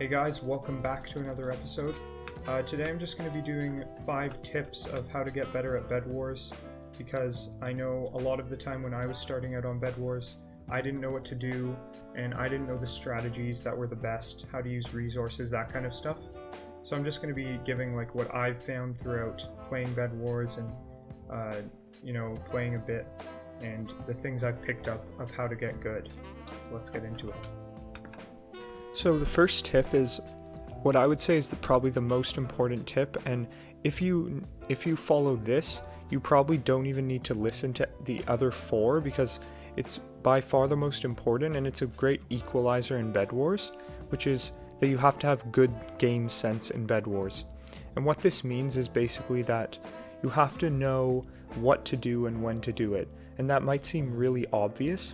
Hey guys, welcome back to another episode. Today I'm just going to be doing 5 tips of how to get better at Bedwars, because I know a lot of the time when I was starting out on Bedwars, I didn't know what to do, and I didn't know the strategies that were the best, how to use resources, that kind of stuff. So I'm just going to be giving like what I've found throughout playing Bedwars and playing a bit, and the things I've picked up of how to get good. So let's get into it. So the first tip is what I would say is probably the most important tip, and if you follow this, you probably don't even need to listen to the other 4 because it's by far the most important, and it's a great equalizer in Bedwars, which is that you have to have good game sense in Bedwars. And what this means is basically that you have to know what to do and when to do it. And that might seem really obvious,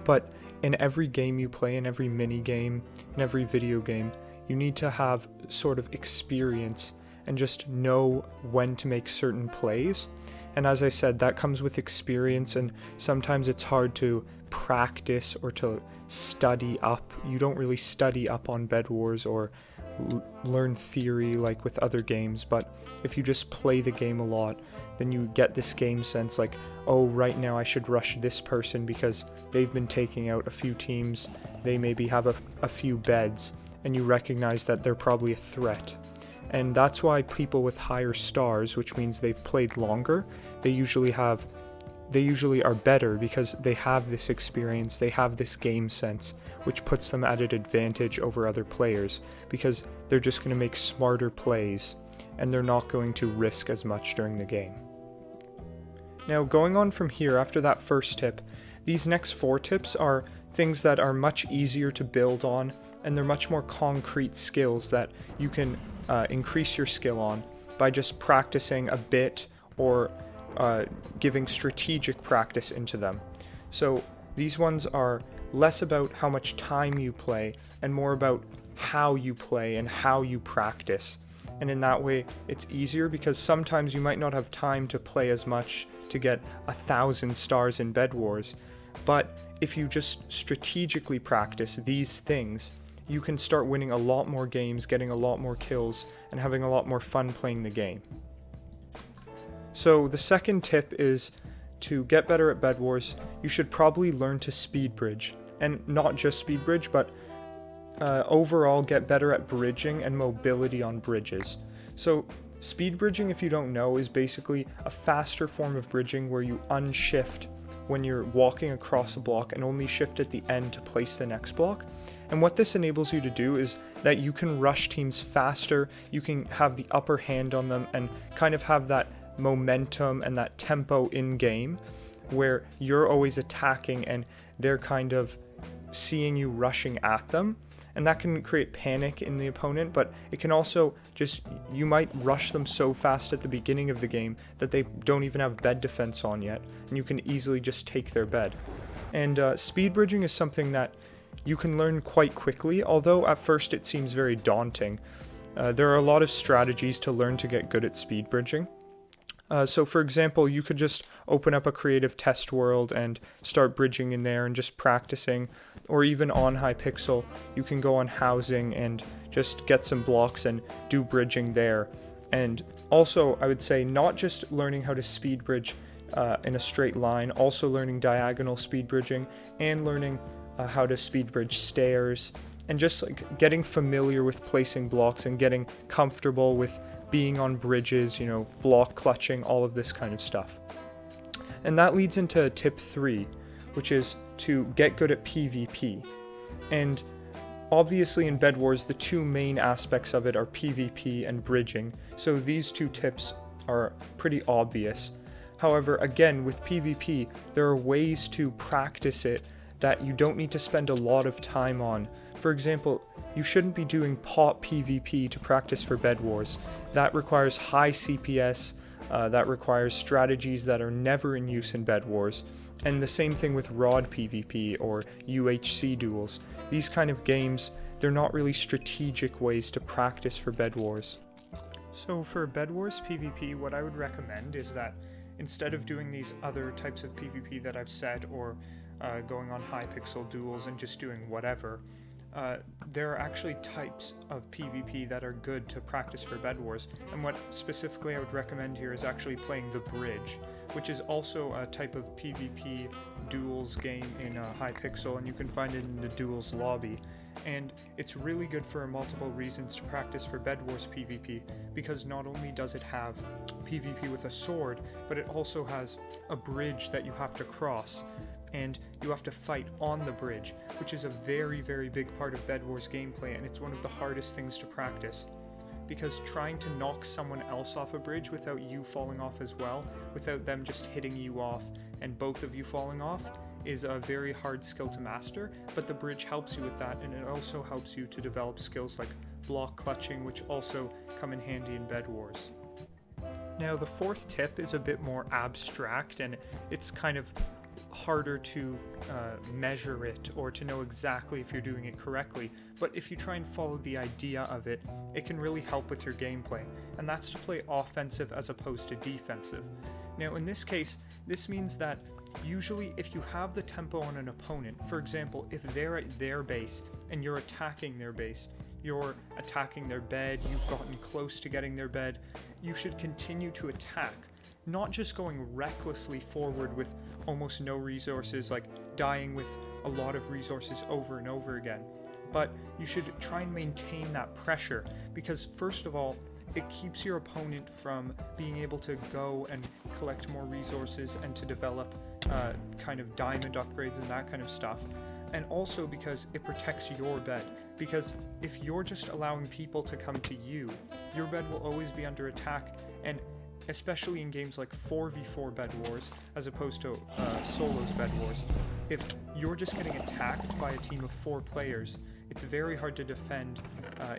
but in every game you play, in every mini game, in every video game, you need to have sort of experience and just know when to make certain plays. And as I said, that comes with experience, and sometimes it's hard to practice or to study up. You don't really study up on Bedwars or learn theory like with other games, but if you just play the game a lot, then you get this game sense like, oh, right now I should rush this person because they've been taking out a few teams, they maybe have a few beds, and you recognize that they're probably a threat. And that's why people with higher stars, which means they've played longer, they usually are better because they have this experience, they have this game sense, which puts them at an advantage over other players because they're just going to make smarter plays and they're not going to risk as much during the game. Now, going on from here, after that first tip, these next 4 tips are things that are much easier to build on, and they're much more concrete skills that you can increase your skill on by just practicing a bit or giving strategic practice into them. So these ones are less about how much time you play and more about how you play and how you practice. And in that way, it's easier because sometimes you might not have time to play as much to get 1,000 stars in Bedwars, but if you just strategically practice these things, you can start winning a lot more games, getting a lot more kills, and having a lot more fun playing the game. So the second tip is to get better at Bedwars, you should probably learn to speed bridge. And not just speed bridge, but overall get better at bridging and mobility on bridges. So speed bridging, if you don't know, is basically a faster form of bridging where you unshift when you're walking across a block and only shift at the end to place the next block. And what this enables you to do is that you can rush teams faster, you can have the upper hand on them and kind of have that momentum and that tempo in game where you're always attacking and they're kind of seeing you rushing at them. And that can create panic in the opponent, but it can also just, you might rush them so fast at the beginning of the game that they don't even have bed defense on yet, and you can easily just take their bed. And speed bridging is something that you can learn quite quickly, although at first it seems very daunting. There are a lot of strategies to learn to get good at speed bridging. So for example, you could just open up a creative test world and start bridging in there and just practicing, or even on Hypixel, you can go on housing and just get some blocks and do bridging there. And also, I would say not just learning how to speed bridge in a straight line, also learning diagonal speed bridging and learning how to speed bridge stairs, and just like getting familiar with placing blocks and getting comfortable with being on bridges, block clutching, all of this kind of stuff. And that leads into tip 3, which is to get good at PvP. And obviously in Bedwars, the 2 main aspects of it are PvP and bridging, so these 2 tips are pretty obvious. However, again, with PvP, there are ways to practice it that you don't need to spend a lot of time on. For example, you shouldn't be doing pot PvP to practice for Bedwars. That requires high CPS, that requires strategies that are never in use in Bedwars. And the same thing with rod PvP or UHC duels. These kind of games, they're not really strategic ways to practice for Bedwars. So for Bedwars PvP, what I would recommend is that instead of doing these other types of PvP that I've said, or going on Hypixel duels and just doing whatever, there are actually types of PvP that are good to practice for Bedwars, and what specifically I would recommend here is actually playing the Bridge, which is also a type of PvP duels game in Hypixel, and you can find it in the duels lobby. And it's really good for multiple reasons to practice for Bedwars PvP, because not only does it have PvP with a sword, but it also has a bridge that you have to cross, and you have to fight on the bridge, which is a very, very big part of Bedwars gameplay, and it's one of the hardest things to practice. Because trying to knock someone else off a bridge without you falling off as well, without them just hitting you off and both of you falling off, is a very hard skill to master, but the bridge helps you with that, and it also helps you to develop skills like block clutching, which also come in handy in Bedwars. Now, the fourth tip is a bit more abstract, and it's kind of harder to measure it or to know exactly if you're doing it correctly, but if you try and follow the idea of it, it can really help with your gameplay, and that's to play offensive as opposed to defensive. Now, in this case, this means that usually if you have the tempo on an opponent, for example, if they're at their base and you're attacking their base, you're attacking their bed, you've gotten close to getting their bed, you should continue to attack, not just going recklessly forward with almost no resources, like dying with a lot of resources over and over again, but you should try and maintain that pressure, because first of all, it keeps your opponent from being able to go and collect more resources and to develop kind of diamond upgrades and that kind of stuff. And also because it protects your bed, because if you're just allowing people to come to you, your bed will always be under attack, and especially in games like 4v4 Bedwars as opposed to solos Bedwars, if you're just getting attacked by a team of 4 players, it's very hard to defend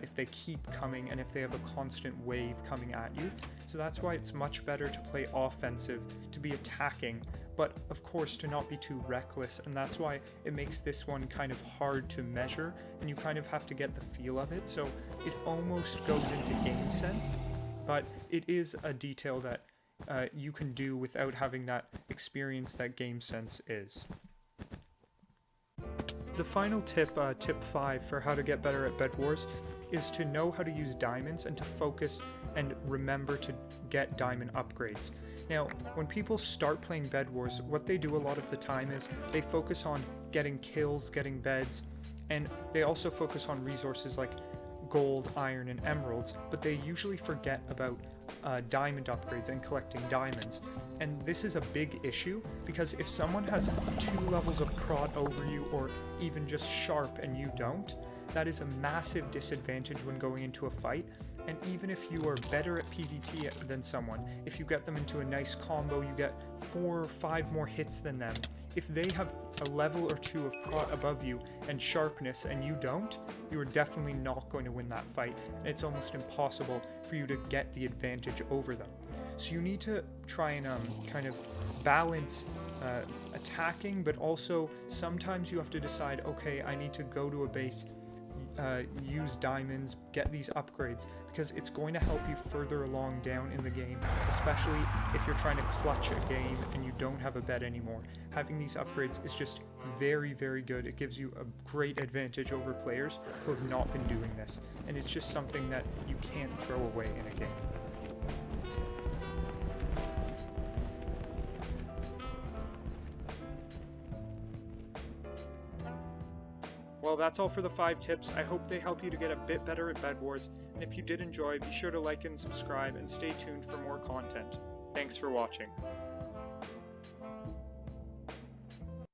if they keep coming and if they have a constant wave coming at you. So that's why it's much better to play offensive, to be attacking, but of course to not be too reckless, and that's why it makes this one kind of hard to measure, and you kind of have to get the feel of it, so it almost goes into game sense, but it is a detail that you can do without having that experience that game sense is. The final tip, tip 5 for how to get better at Bedwars, is to know how to use diamonds and to focus and remember to get diamond upgrades. Now, when people start playing Bedwars, what they do a lot of the time is they focus on getting kills, getting beds, and they also focus on resources like gold, iron, and emeralds, but they usually forget about diamond upgrades and collecting diamonds. And this is a big issue, because if someone has 2 levels of prod over you, or even just sharp and you don't, that is a massive disadvantage when going into a fight. And even if you are better at PvP than someone, if you get them into a nice combo, you get 4 or 5 more hits than them, if they have a level or 2 of prot above you and sharpness and you don't, you are definitely not going to win that fight, and it's almost impossible for you to get the advantage over them. So you need to try and kind of balance attacking, but also sometimes you have to decide, okay, I need to go to a base, use diamonds, get these upgrades, because it's going to help you further along down in the game, especially if you're trying to clutch a game and you don't have a bed anymore. Having these upgrades is just very, very good. It gives you a great advantage over players who have not been doing this, and it's just something that you can't throw away in a game. Well, that's all for the 5 tips. I hope they help you to get a bit better at Bedwars, and if you did enjoy, be sure to like and subscribe and stay tuned for more content. Thanks for watching.